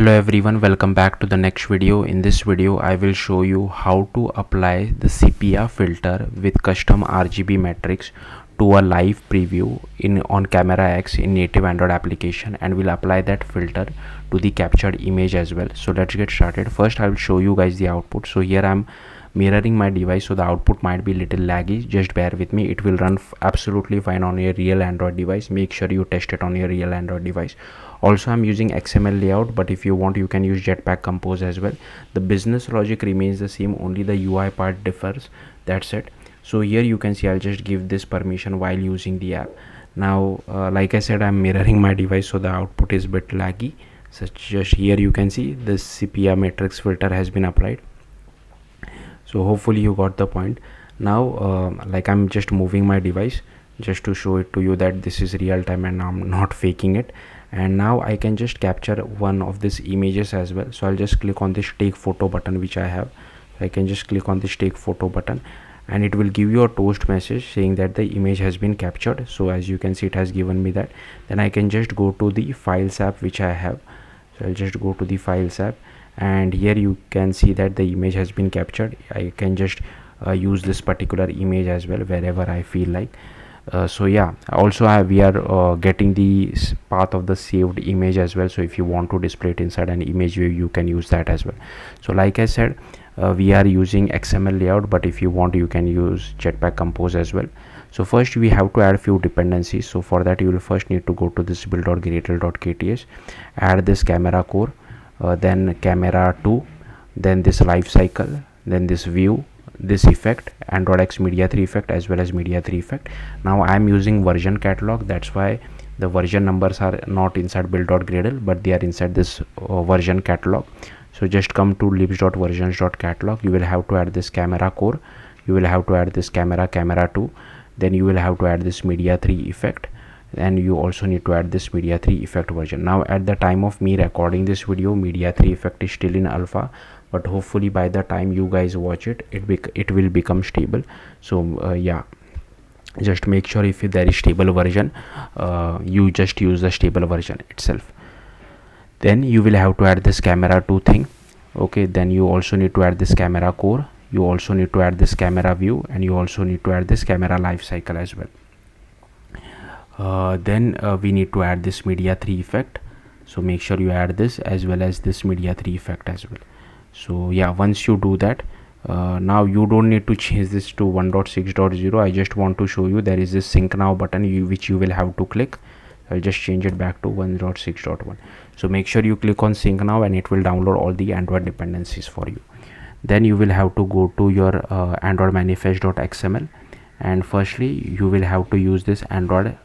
Hello everyone, welcome back to the next video. In this video I will show you how to apply the Sepia filter with custom RGB matrix to a live preview on CameraX in native Android application, and we'll apply that filter to the captured image as well. So let's get started. First I will show you guys the output. So here I'm mirroring my device, so the output might be little laggy, just bear with me. It will run absolutely fine on your real Android device. Make sure you test it on your real Android device. Also I'm using XML layout, but if you want you can use Jetpack Compose as well. The business logic remains the same, only the UI part differs, that's it. So here you can see I'll just give this permission while using the app. Now like I said, I'm mirroring my device, so the output is a bit laggy. So just here you can see the Sepia matrix filter has been applied. So hopefully you got the point. Now like I'm just moving my device just to show it to you that this is real time and I'm not faking it. And now I can just capture one of these images as well. So I'll just click on this take photo button which I have. So I can just click on this take photo button and it will give you a toast message saying that the image has been captured. So as you can see, it has given me that. Then I can just go to the files app which I have. So I'll just go to the files app, and here you can see that the image has been captured. I can just use this particular image as well wherever I feel like. So yeah, also we are getting the path of the saved image as well. So if you want to display it inside an image view, you can use that as well. So like I said, we are using XML layout, but if you want you can use Jetpack Compose as well. So first we have to add few dependencies. So for that you will first need to go to this build.gradle.kts, add this camera core, then camera 2, then this life cycle, then this view, this effect, Android X Media 3 effect as well as Media 3 effect. Now I am using version catalog, that's why the version numbers are not inside build.gradle, but they are inside this version catalog. So just come to libs.versions.catalog. You will have to add this camera core, you will have to add this camera 2, then you will have to add this Media 3 effect, and you also need to add this Media 3 effect version. Now at the time of me recording this video, Media 3 effect is still in alpha, but hopefully by the time you guys watch it, it will become stable. So yeah, just make sure if there is stable version, you just use the stable version itself. Then you will have to add this camera 2 thing. Okay, then you also need to add this camera core, you also need to add this camera view, and you also need to add this camera life cycle as well. Then we need to add this Media 3 effect. So make sure you add this as well as this Media 3 effect as well. So yeah, once you do that, now you don't need to change this to 1.6.0. I just want to show you there is this sync now button which you will have to click. I'll just change it back to 1.6.1. so make sure you click on sync now and it will download all the Android dependencies for you. Then you will have to go to your Android manifest.xml, and firstly you will have to use this Android,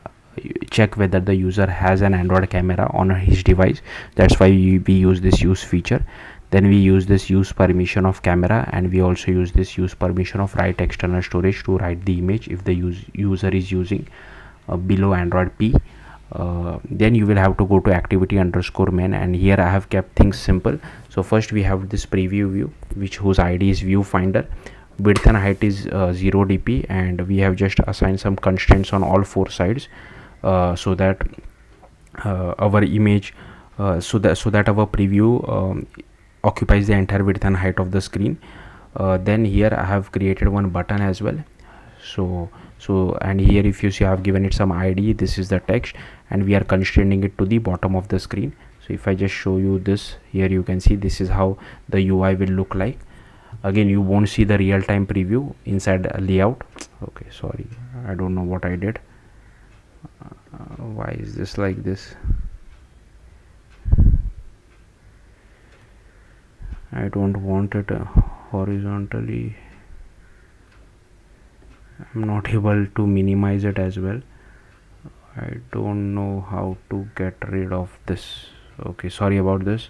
check whether the user has an Android camera on his device. That's why we use this use feature. Then we use this use permission of camera, and we also use this use permission of write external storage to write the image if the user is using below Android P. Then you will have to go to activity_main, and here I have kept things simple. So first we have this preview view whose ID is viewfinder, width and height is 0 dp, and we have just assigned some constraints on all 4 sides so that our image so that our preview occupies the entire width and height of the screen. Then here I have created one button as well. So and here if you see I have given it some ID, this is the text, and we are constraining it to the bottom of the screen. So if I just show you this, here you can see this is how the UI will look like. Again, you won't see the real-time preview inside a layout. Okay, sorry, I don't know what I did. Why is this like this? I don't want it horizontally. I'm not able to minimize it as well. I don't know how to get rid of this. Okay, sorry about this.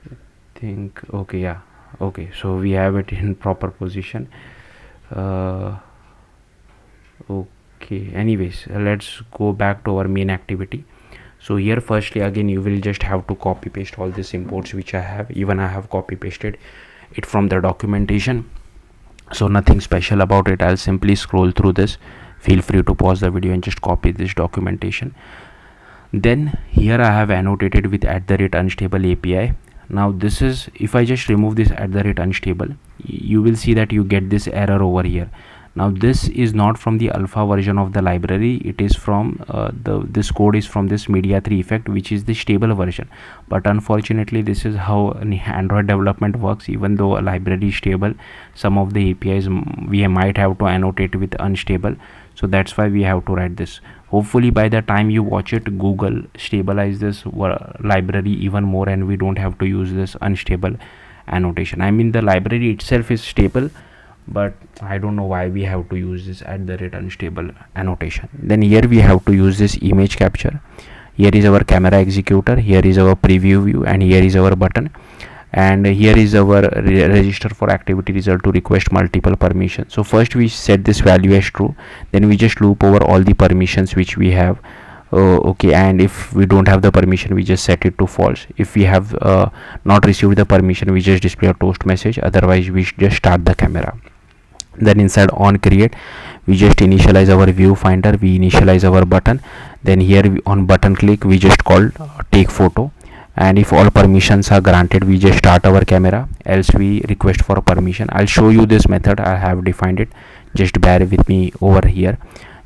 I think okay, yeah, okay, so we have it in proper position. Okay, anyways, let's go back to our main activity. So here firstly again you will just have to copy paste all these imports which I have. Even I have copy pasted it from the documentation, so nothing special about it. I'll simply scroll through this. Feel free to pause the video and just copy this documentation. Then here I have annotated with @unstable API. Now this is, if I just remove this @unstable, you will see that you get this error over here. Now this is not from the alpha version of the library, it is from this code is from this media 3 effect, which is the stable version. But unfortunately this is how Android development works. Even though a library is stable, some of the APIs we might have to annotate with unstable, so that's why we have to write this. Hopefully by the time you watch it, Google stabilize this library even more and we don't have to use this unstable annotation. I mean, the library itself is stable, but I don't know why we have to use this @unstable annotation. Then here we have to use this image capture. Here is our camera executor, here is our preview view, and here is our button, and here is our register for activity result to request multiple permissions. So first we set this value as true, then we just loop over all the permissions which we have. Okay, and if we don't have the permission, we just set it to false. If we have not received the permission, we just display a toast message, otherwise we just start the camera. Then inside on create, we just initialize our viewfinder, we initialize our button. Then here on button click, we just call take photo, and if all permissions are granted, we just start our camera, else we request for permission. I'll show you this method, I have defined it, just bear with me over here.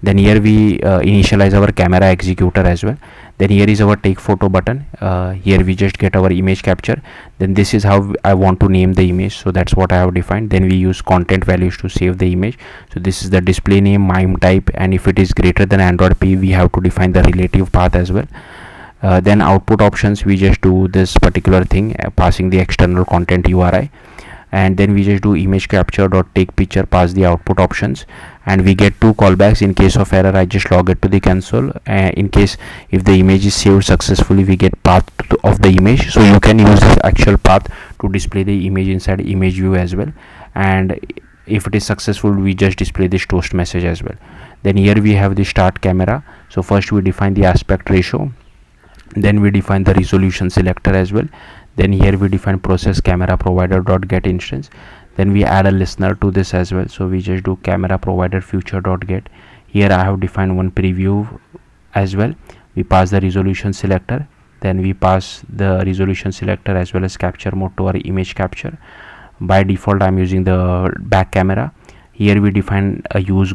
Then here we initialize our camera executor as well. Then here is our take photo button. Here we just get our image capture. Then this is how I want to name the image, so that's what I have defined. Then we use content values to save the image. So this is the display name, MIME type, and if it is greater than Android P, we have to define the relative path as well. Then output options, we just do this particular thing, passing the external content URI, and then we just do image capture dot take picture, pass the output options, and we get two callbacks. In case of error, I just log it to the console. In case if the image is saved successfully, we get path of the image. So you can use the actual path to display the image inside image view as well, and if it is successful, we just display this toast message as well. Then here we have the start camera. So first we define the aspect ratio, then we define the resolution selector as well. Then here we define process camera provider dot get instance. Then we add a listener to this as well, so we just do camera provider future dot get. Here I have defined one preview as well. We pass the resolution selector, then we pass the resolution selector as well as capture mode to our image capture. By default, I'm using the back camera. Here we define a use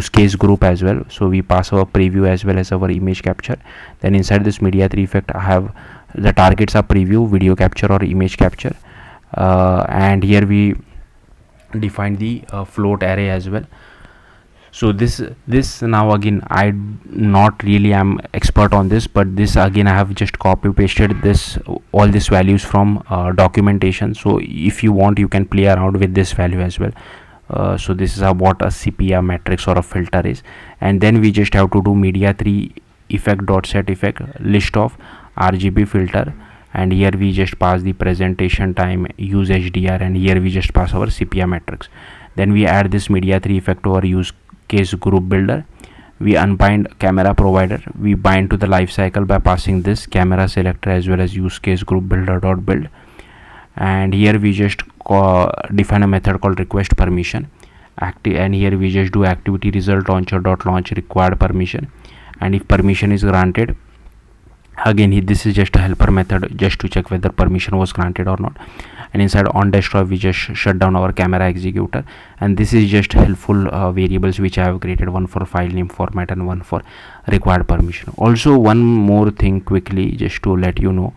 case group as well, so we pass our preview as well as our image capture. Then inside this media 3 effect, I have the targets are preview, video capture, or image capture, and here we define the float array as well. So this now again, I not really am expert on this, but this again I have just copy pasted this all these values from documentation. So if you want, you can play around with this value as well. So this is what a sepia matrix or a filter is. And then we just have to do media 3 effect dot set effect list of RGB filter, and here we just pass the presentation time, use HDR, and here we just pass our sepia matrix. Then we add this media 3 effect to our use case group builder. We unbind camera provider, we bind to the life cycle by passing this camera selector as well as use case group builder dot build. And here we just define a method called request permission active, and here we just do activity result launcher dot launch required permission, and if permission is granted, again this is just a helper method just to check whether permission was granted or not. And inside on desktop, we just shut down our camera executor, and this is just helpful variables which I have created, one for file name format and one for required permission. Also, one more thing quickly just to let you know,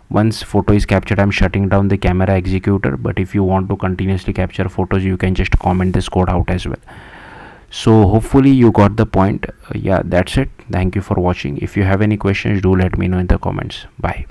once photo is captured, I'm shutting down the camera executor, but if you want to continuously capture photos, you can just comment this code out as well. So hopefully you got the point. Yeah, that's it. Thank you for watching. If you have any questions, do let me know in the comments. Bye.